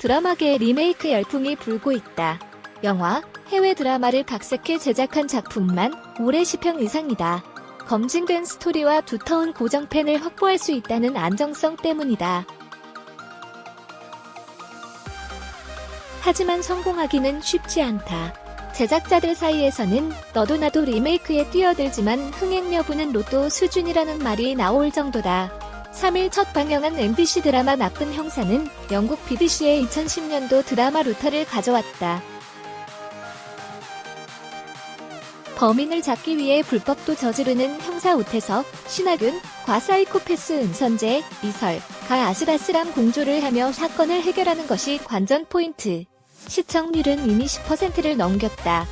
드라마계의 리메이크 열풍이 불고 있다. 영화, 해외 드라마를 각색해 제작한 작품만 올해 10편 이상이다. 검증된 스토리와 두터운 고정팬을 확보할 수 있다는 안정성 때문이다. 하지만 성공하기는 쉽지 않다. 제작자들 사이에서는 너도 나도 리메이크에 뛰어들지만 흥행 여부는 로또 수준이라는 말이 나올 정도다. 3일 첫 방영한 MBC 드라마 나쁜 형사는 영국 BBC의 2010년도 드라마 루터를 가져왔다. 범인을 잡기 위해 불법도 저지르는 형사 우태석, 신하균, 과사이코패스 은선재, 이설가 아슬아슬한 공조를 하며 사건을 해결하는 것이 관전 포인트. 시청률은 이미 10%를 넘겼다.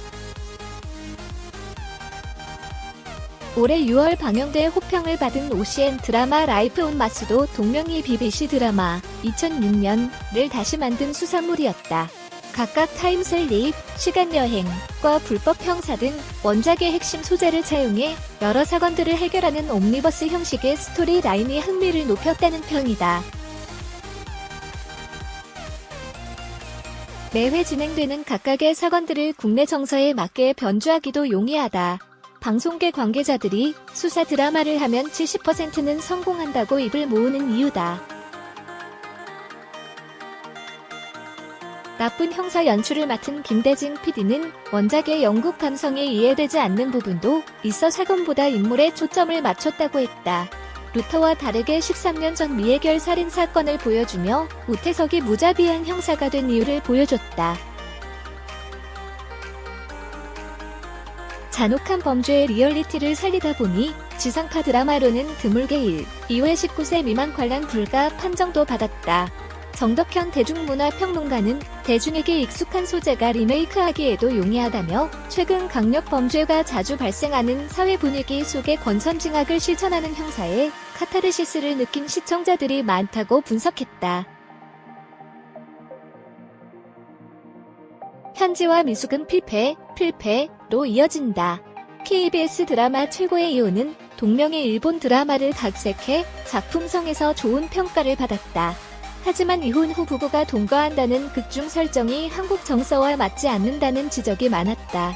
올해 6월 방영돼 호평을 받은 OCN 드라마 라이프 온 마스도 동명이 BBC 드라마 2006년을 다시 만든 수산물이었다. 각각 타임슬립, 시간여행과 불법 형사 등 원작의 핵심 소재를 차용해 여러 사건들을 해결하는 옴니버스 형식의 스토리 라인이 흥미를 높였다는 평이다. 매회 진행되는 각각의 사건들을 국내 정서에 맞게 변주하기도 용이하다. 방송계 관계자들이 수사 드라마를 하면 70%는 성공한다고 입을 모으는 이유다. 나쁜 형사 연출을 맡은 김대진 PD는 원작의 영국 감성에 이해되지 않는 부분도 있어 사건보다 인물에 초점을 맞췄다고 했다. 루터와 다르게 13년 전 미해결 살인 사건을 보여주며 우태석이 무자비한 형사가 된 이유를 보여줬다. 잔혹한 범죄의 리얼리티를 살리다 보니 지상파 드라마로는 드물게 1, 2회 19세 미만 관람 불가 판정도 받았다. 정덕현 대중문화평론가는 대중에게 익숙한 소재가 리메이크하기에도 용이하다며 최근 강력 범죄가 자주 발생하는 사회 분위기 속의 권선징악을 실천하는 형사에 카타르시스를 느낀 시청자들이 많다고 분석했다. 현지와 미숙은 필패로 이어진다. KBS 드라마 최고의 이유는 동명의 일본 드라마를 각색해 작품성에서 좋은 평가를 받았다. 하지만 이혼 후 부부가 동거한다는 극중 설정이 한국 정서와 맞지 않는다는 지적이 많았다.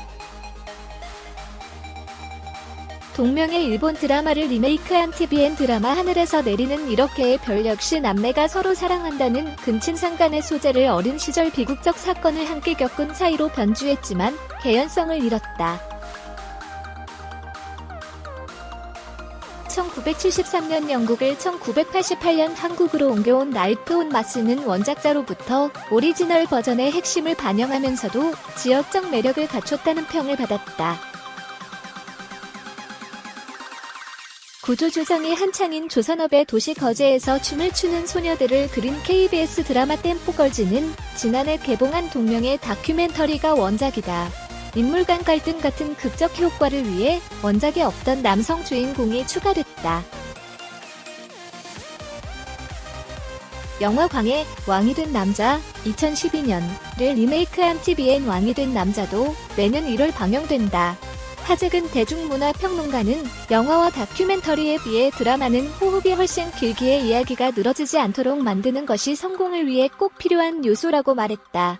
동명의 일본 드라마를 리메이크한 TVN 드라마 하늘에서 내리는 1억개의 별 역시 남매가 서로 사랑한다는 근친상 간의 소재를 어린 시절 비극적 사건을 함께 겪은 사이로 변주했지만 개연성을 잃었다. 1973년 영국을 1988년 한국으로 옮겨온 라이프 온 마스는 원작자로부터 오리지널 버전의 핵심을 반영하면서도 지역적 매력을 갖췄다는 평을 받았다. 구조조정이 한창인 조선업의 도시 거제에서 춤을 추는 소녀들을 그린 KBS 드라마 댐프걸즈는 지난해 개봉한 동명의 다큐멘터리가 원작이다. 인물 간 갈등 같은 극적 효과를 위해 원작에 없던 남성 주인공이 추가됐다. 영화 광해 왕이 된 남자 2012년을 리메이크한 TVN 왕이 된 남자도 내년 1월 방영된다. 하재근 대중문화평론가는 영화와 다큐멘터리에 비해 드라마는 호흡이 훨씬 길기에 이야기가 늘어지지 않도록 만드는 것이 성공을 위해 꼭 필요한 요소라고 말했다.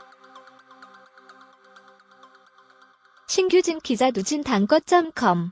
신규진 기자 누진단거.com